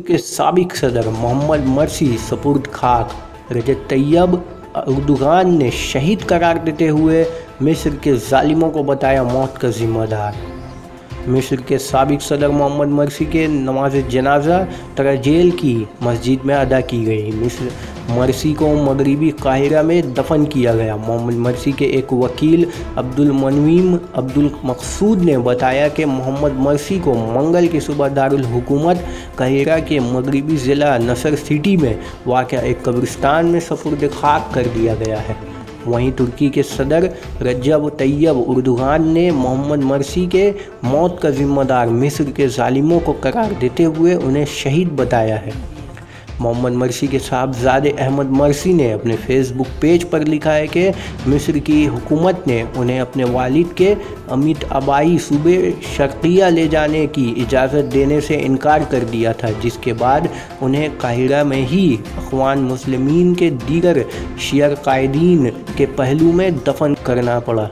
के साबिक सदर मोहम्मद मरसी सपुर्द खाक। रजब तैयब एर्दोगान ने शहीद करार देते हुए मिस्र के जालिमों को बताया मौत का जिम्मेदार। मिस्र के साबिक सदर मोहम्मद मरसी के नमाज जनाजा तराजेल की मस्जिद में अदा की गई। मिस्र मरसी को मगरबी काहिरा में दफन किया गया। मोहम्मद मरसी के एक वकील अब्दुल मनवीम अब्दुल मकसूद ने बताया कि मोहम्मद मरसी को मंगल की सुबह दारुल हुकूमत काहिरा के मगरबी ज़िला नसर सिटी में वाक़ एक कब्रिस्तान में सपुर्द खाक कर दिया गया है। वहीं तुर्की के सदर रजब तैयब एर्दोगान ने मोहम्मद मरसी के मौत का जिम्मेदार मिस्र के जालिमों को करार देते हुए उन्हें शहीद बताया है। मोहम्मद मरसी के साहबजादे अहमद मरसी ने अपने फेसबुक पेज पर लिखा है कि मिस्र की हुकूमत ने उन्हें अपने वालिद के अमित आबाई सूबे शर्किया ले जाने की इजाज़त देने से इनकार कर दिया था, जिसके बाद उन्हें काहिरा में ही अख़वान मुस्लिमीन के दीगर शिया कायदीन के पहलू में दफन करना पड़ा।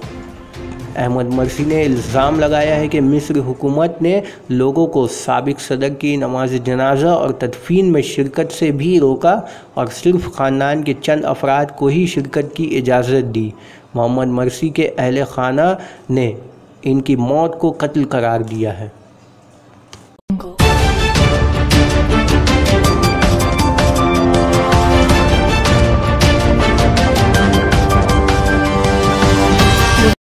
अहमद मरसी ने इल्ज़ाम लगाया है कि मिस्र हुकूमत ने लोगों को साबिक सदर की नमाज जनाजा और तदफीन में शिरकत से भी रोका और सिर्फ ख़ानदान के चंद अफराद को ही शिरकत की इजाज़त दी। मोहम्मद मरसी के अहल खाना ने इनकी मौत को कत्ल करार दिया है।